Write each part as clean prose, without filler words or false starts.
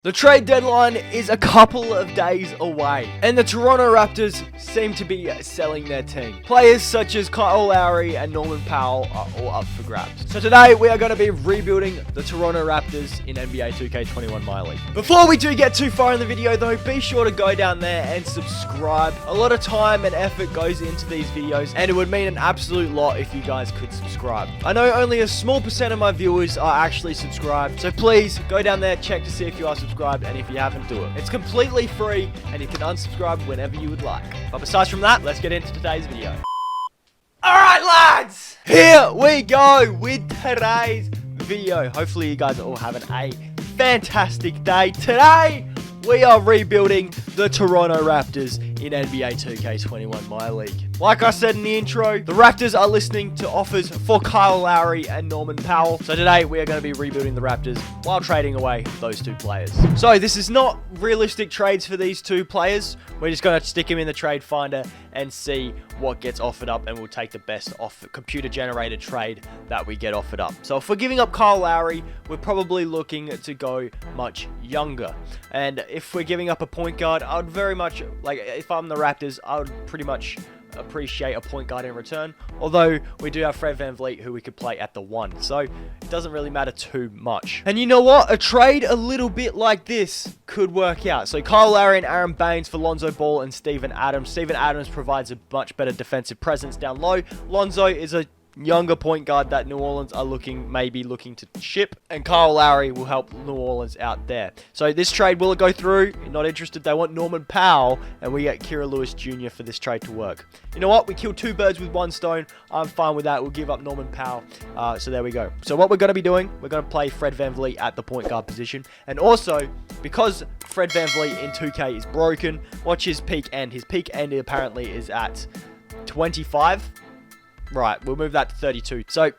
The trade deadline is a couple of days away, and the Toronto Raptors seem to be selling their team. Players such as Kyle Lowry and Norman Powell are all up for grabs. So today, we are going to be rebuilding the Toronto Raptors in NBA 2k21 MyLeague. Before we do get too far in the video though, be sure to go down there and subscribe. A lot of time and effort goes into these videos, and it would mean an absolute lot if you guys could subscribe. I know only a small percent of my viewers are actually subscribed, so please go down there, check to see if you are subscribed, and if you haven't, do it. It's completely free, and you can unsubscribe whenever you would like. But besides from that, let's get into today's video. Alright lads, here we go with today's video. Hopefully you guys are all having a fantastic day. Today, we are rebuilding the Toronto Raptors in NBA 2k21 MyLeague. Like I said in the intro, the Raptors are listening to offers for Kyle Lowry and Norman Powell. So today we are going to be rebuilding the Raptors while trading away those two players. So this is not realistic trades for these two players. We're just going to stick them in the trade finder and see what gets offered up, and we'll take the best off computer generated trade that we get offered up. So if we're giving up Kyle Lowry, we're probably looking to go much younger. And if we're giving up a point guard, I would very much, like if I'm the Raptors, I would pretty much appreciate a point guard in return, although we do have Fred VanVleet who we could play at the 1, so it doesn't really matter too much. And you know what, a trade a little bit like this could work out. So Kyle Lowry and Aaron Baines for Lonzo Ball and Steven Adams. Steven Adams provides a much better defensive presence down low. Lonzo is a younger point guard that New Orleans are maybe looking to ship, and Kyle Lowry will help New Orleans out there. So this trade, will it go through? You're not interested. They want Norman Powell, and we get Kira Lewis Jr. for this trade to work. You know what? We killed two birds with one stone. I'm fine with that. We'll give up Norman Powell. So there we go. So what we're going to be doing, we're going to play Fred VanVleet at the point guard position, and also because Fred VanVleet in 2K is broken, watch his peak end. His peak end apparently is at 25. Right, we'll move that to 32. So,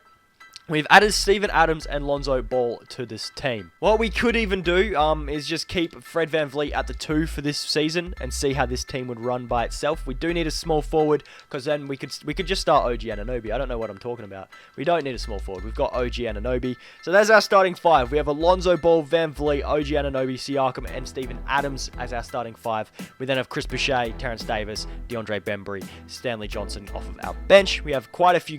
we've added Steven Adams and Lonzo Ball to this team. What we could even do is just keep Fred VanVleet at the 2 for this season and see how this team would run by itself. We do need a small forward, because then we could just start OG Anunoby. I don't know what I'm talking about. We don't need a small forward. We've got OG Anunoby. So there's our starting 5. We have Lonzo Ball, VanVleet, OG Anunoby, Siakam, and Steven Adams as our starting 5. We then have Chris Boucher, Terrence Davis, DeAndre Bembry, Stanley Johnson off of our bench. We have quite a few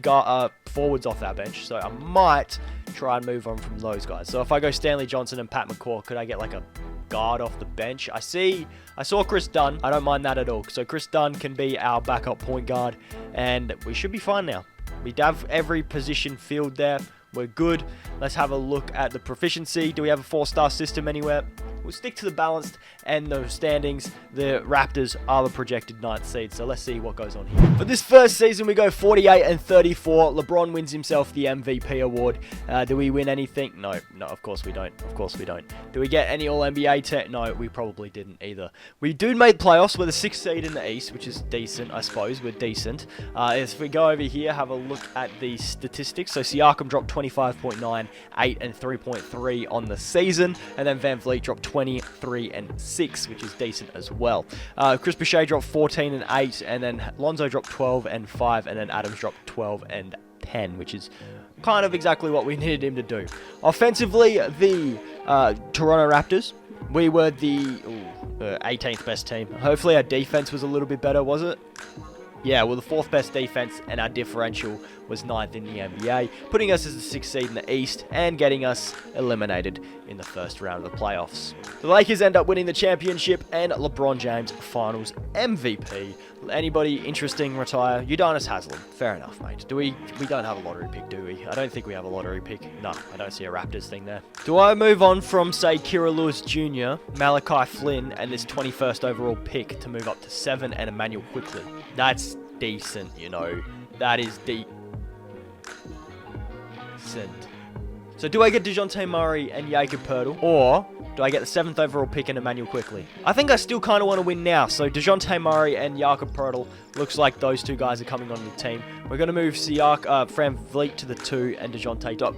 forwards off our bench, so I might try and move on from those guys. So if I go Stanley Johnson and Pat McCaw, could I get like a guard off the bench? I saw Chris Dunn. I don't mind that at all. So Chris Dunn can be our backup point guard, and we should be fine now. We have every position filled there. We're good. Let's have a look at the proficiency. Do we have a 4-star system anywhere? We'll stick to the balanced and the standings. The Raptors are the projected 9th seed, so let's see what goes on here. For this first season, we go 48 and 34. LeBron wins himself the MVP award. Do we win anything? No, of course we don't. Of course we don't. Do we get any All-NBA tech? No, we probably didn't either. We do make playoffs. We're the 6th seed in the East, which is decent, I suppose. We're decent. If we go over here, have a look at the statistics. So Siakam dropped 25.9, 8 and 3.3 on the season, and then VanVleet dropped 23 and 6, which is decent as well. Chris Boucher dropped 14 and 8, and then Lonzo dropped 12 and 5, and then Adams dropped 12 and 10, which is kind of exactly what we needed him to do. Offensively, the Toronto Raptors, we were the 18th best team. Hopefully our defense was a little bit better, was it? Yeah, well, the 4th best defense, and our differential was 9th in the NBA, putting us as the 6th seed in the East and getting us eliminated in the first round of the playoffs. The Lakers end up winning the championship, and LeBron James Finals MVP. Anybody interesting retire? Udonis Haslem. Fair enough, mate. We don't have a lottery pick, do we? I don't think we have a lottery pick. No, I don't see a Raptors thing there. Do I move on from, say, Kira Lewis Jr., Malachi Flynn, and this 21st overall pick to move up to 7 and Emmanuel Quickley? That's decent, you know. That is decent. So do I get DeJounte Murray and Jakob Poeltl, or do I get the 7th overall pick and Emmanuel Quickley? I think I still kind of want to win now. So DeJounte Murray and Jakob Poeltl, looks like those two guys are coming on the team. We're going to move Fran VanVleet to the 2 and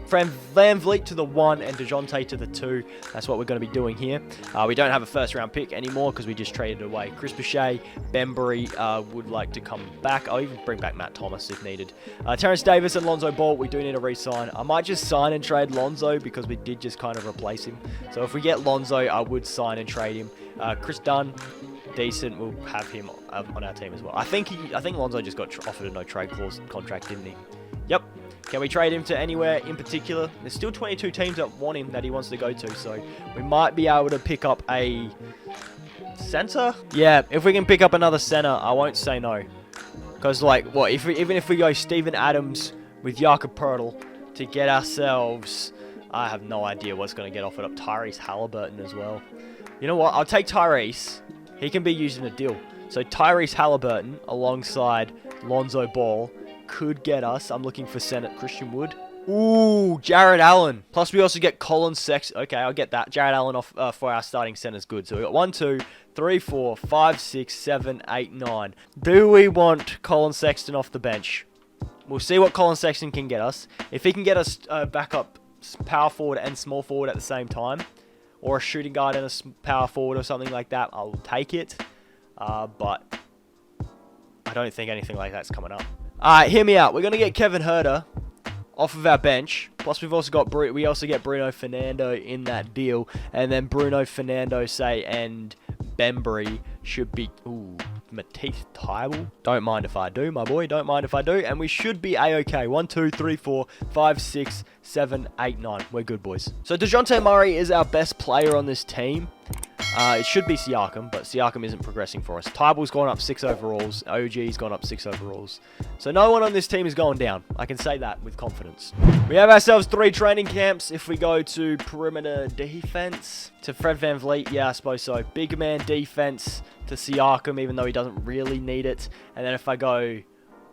Fran VanVleet to the 1 and DeJounte to the 2. That's what we're going to be doing here. We don't have a first round pick anymore because we just traded it away. Chris Boucher, Bembry would like to come back. I'll even bring back Matt Thomas if needed. Terrence Davis and Lonzo Ball, we do need a re-sign. I might just sign and trade Lonzo because we did just kind of replace him. So if we get Lonzo, I would sign and trade him. Chris Dunn, decent. We'll have him on our team as well. I think Lonzo just got offered a no trade clause contract, didn't he? Yep. Can we trade him to anywhere in particular? There's still 22 teams that want him that he wants to go to, so we might be able to pick up a center. Yeah, if we can pick up another center, I won't say no. Because like, what even if we go Steven Adams with Jakob Poeltl to get ourselves, I have no idea what's going to get offered up. Tyrese Halliburton as well. You know what? I'll take Tyrese. He can be used in a deal. So Tyrese Halliburton alongside Lonzo Ball could get us. I'm looking for Senate Christian Wood. Ooh, Jared Allen. Plus we also get Colin Sexton. Okay, I'll get that. Jared Allen off for our starting centers good. So we got 1, 2, 3, 4, 5, 6, 7, 8, 9. Do we want Colin Sexton off the bench? We'll see what Colin Sexton can get us. If he can get us backup power forward and small forward at the same time, or a shooting guard and a power forward or something like that, I'll take it. But I don't think anything like that's coming up. Alright, hear me out. We're going to get Kevin Huerter off of our bench. Plus, we also get Bruno Fernando in that deal. And then Bruno Fernando, and Bembry should be... Ooh, Matisse Tybalt. Don't mind if I do, my boy. Don't mind if I do. And we should be A-okay. 1, 2, 3, 4, 5, 6, 7, 8, 9. We're good, boys. So, DeJounte Murray is our best player on this team. It should be Siakam, but Siakam isn't progressing for us. Tybalt's gone up 6 overalls. OG's gone up 6 overalls. So no one on this team is going down. I can say that with confidence. We have ourselves 3 training camps. If we go to perimeter defense, to Fred VanVleet, yeah, I suppose so. Big man defense to Siakam, even though he doesn't really need it. And then if I go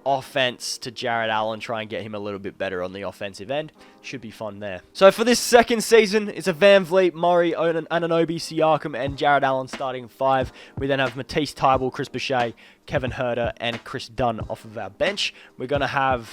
offense to Jared Allen, try and get him a little bit better on the offensive end. Should be fun there. So for this second season, it's a VanVleet, Murray, Anunoby, Siakam, and Jared Allen starting 5. We then have Matisse Tybalt, Chris Boucher, Kevin Huerter, and Chris Dunn off of our bench. We're going to have...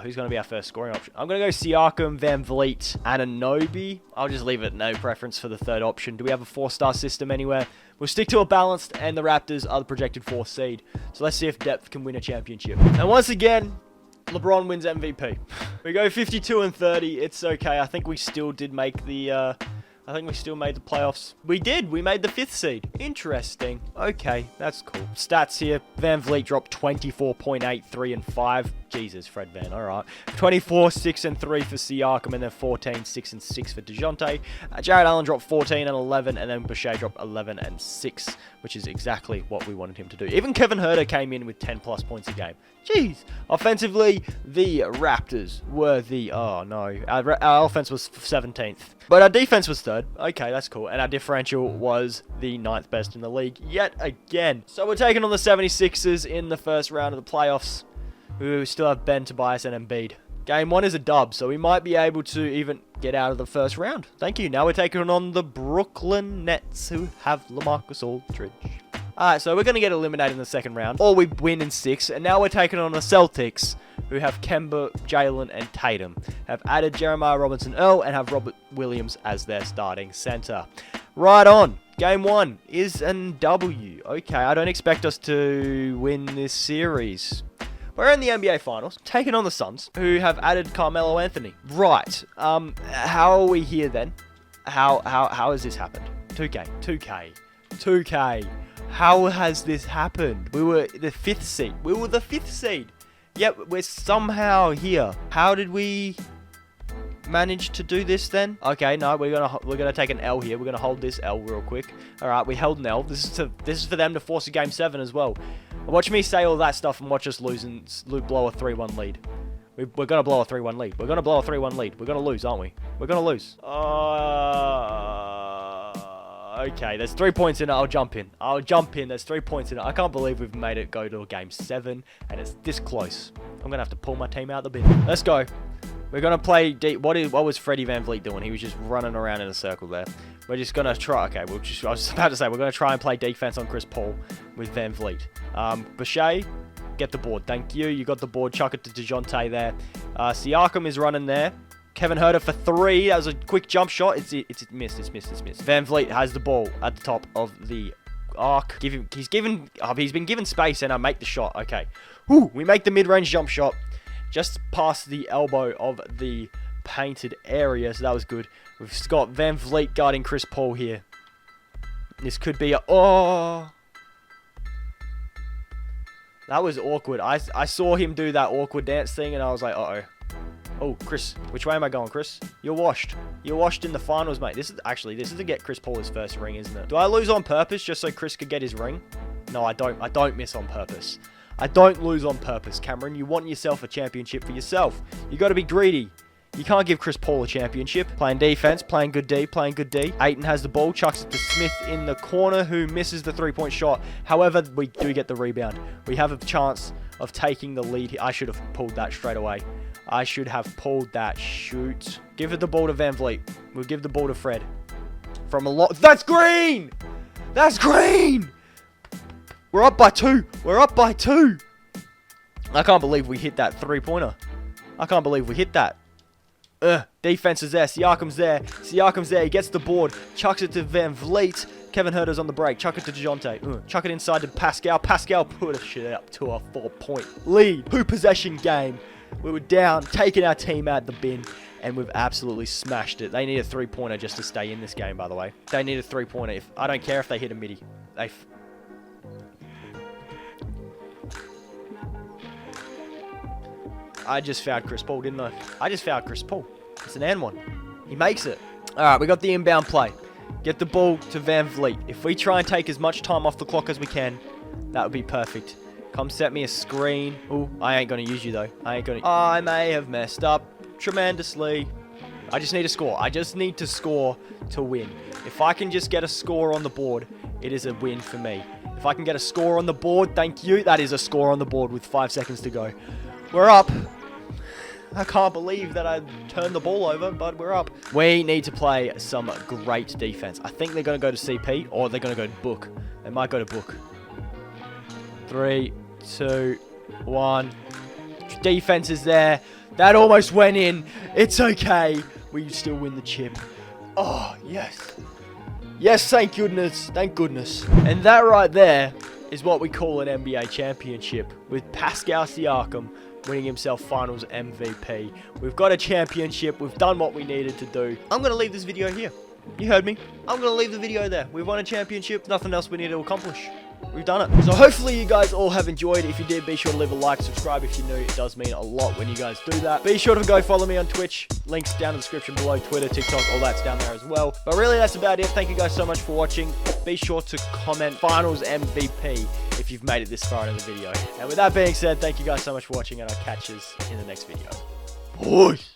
who's going to be our first scoring option? I'm going to go Siakam, VanVleet, Anunoby. I'll just leave it no preference for the third option. Do we have a 4-star system anywhere? We'll stick to a balanced, and the Raptors are the projected 4th seed. So let's see if depth can win a championship. And once again, LeBron wins MVP. We go 52 and 30. It's okay. I think we still did make the... I think we still made the playoffs. We did. We made the 5th seed. Interesting. Okay, that's cool. Stats here. VanVleet dropped 24.8, 3 and 5. Jesus, Fred Van. All right. 24, 6 and 3 for Siakam, and then 14, 6 and 6 for DeJounte. Jared Allen dropped 14 and 11, and then Boucher dropped 11 and 6, which is exactly what we wanted him to do. Even Kevin Huerter came in with 10 plus points a game. Jeez. Offensively, the Raptors were the... Oh, no. Our offense was 17th. But our defense was 3rd. Okay, that's cool. And our differential was the 9th best in the league yet again. So we're taking on the 76ers in the first round of the playoffs. We still have Ben, Tobias, and Embiid. Game 1 is a dub, so we might be able to even get out of the first round. Thank you. Now we're taking on the Brooklyn Nets, who have LaMarcus Aldridge. Alright, so we're going to get eliminated in the second round. Or we win in 6. And now we're taking on the Celtics, who have Kemba, Jalen, and Tatum. Have added Jeremiah Robinson-Earl and have Robert Williams as their starting center. Right on. Game 1 is an W. Okay, I don't expect us to win this series. We're in the NBA Finals, taking on the Suns, who have added Carmelo Anthony. Right. How are we here then? How has this happened? 2K. How has this happened? We were the 5th seed. We were the 5th seed. Yep, we're somehow here. How did we manage to do this then? Okay, no, we're gonna take an L here. We're gonna hold this L real quick. All right, we held an L. This is for them to force a game 7 as well. Watch me say all that stuff and watch us lose and blow a 3-1 lead. We're gonna blow a 3-1 lead. We're gonna blow a 3-1 lead. We're gonna lose, aren't we? We're gonna lose. Okay, there's 3 points in it. I'll jump in. There's 3 points in it. I can't believe we've made it go to a game 7, and it's this close. I'm going to have to pull my team out of the bin. Let's go. We're going to play deep. What was Freddie VanVleet doing? He was just running around in a circle there. We're just going to try. Okay, I was just about to say, we're going to try and play defense on Chris Paul with VanVleet. Boucher, get the board. Thank you. You got the board. Chuck it to DeJounte there. Siakam is running there. Kevin Huerter for 3. That was a quick jump shot. It's missed. VanVleet has the ball at the top of the arc. He's been given space, and I make the shot. Okay. Woo, we make the mid-range jump shot just past the elbow of the painted area, so that was good. We've got Van Vliet guarding Chris Paul here. This could be a... Oh! That was awkward. I saw him do that awkward dance thing, and I was like, uh-oh. Oh, Chris. Which way am I going, Chris? You're washed. You're washed in the finals, mate. This is to get Chris Paul his first ring, isn't it? Do I lose on purpose just so Chris could get his ring? No, I don't. I don't miss on purpose. I don't lose on purpose, Cameron. You want yourself a championship for yourself. You got to be greedy. You can't give Chris Paul a championship. Playing defense, playing good D, playing good D. Ayton has the ball, chucks it to Smith in the corner, who misses the three-point shot. However, we do get the rebound. We have a chance of taking the lead here. I should have pulled that straight away. I should have pulled that. Shoot. Give it the ball to Van Vliet. We'll give the ball to Fred. From a lot. That's green! That's green! We're up by 2. We're up by 2. I can't believe we hit that three-pointer. I can't believe we hit that. Defense is there. Siakam's there. Siakam's there. He gets the board. Chucks it to Van Vliet. Kevin Huerter's on the break. Chuck it to DeJounte. Chuck it inside to Pascal. Pascal put a shit up to a 4-point lead. 2-possession game. We were down, taking our team out the bin, and we've absolutely smashed it. They need a three-pointer just to stay in this game, by the way. They need a three-pointer. I don't care if they hit a midi. I just fouled Chris Paul, didn't I? I just fouled Chris Paul. It's an and one. He makes it. All right, we got the inbound play. Get the ball to Van Vliet. If we try and take as much time off the clock as we can, that would be perfect. Come set me a screen. Oh, I ain't going to use you, though. I may have messed up tremendously. I just need to score. I just need to score to win. If I can just get a score on the board, it is a win for me. If I can get a score on the board, thank you. That is a score on the board with 5 seconds to go. We're up. I can't believe that I turned the ball over, but we're up. We need to play some great defense. I think they're going to go to CP, or they're going to go to Book. They might go to Book. 3, 2, 1. Defense is there. That almost went in. It's okay. We still win the chip. Oh, yes. Yes, thank goodness. Thank goodness. And that right there is what we call an NBA championship, with Pascal Siakam winning himself finals MVP. We've got a championship. We've done what we needed to do. I'm going to leave this video here. You heard me. I'm going to leave the video there. We've won a championship. Nothing else we need to accomplish. We've done it. So hopefully you guys all have enjoyed. If you did, be sure to leave a like, subscribe if you're new. It does mean a lot when you guys do that. Be sure to go follow me on Twitch. Links down in the description below. Twitter, TikTok, all that's down there as well. But really, that's about it. Thank you guys so much for watching. Be sure to comment finals MVP if you've made it this far into the video. And with that being said, thank you guys so much for watching, and I'll catch you in the next video. Peace.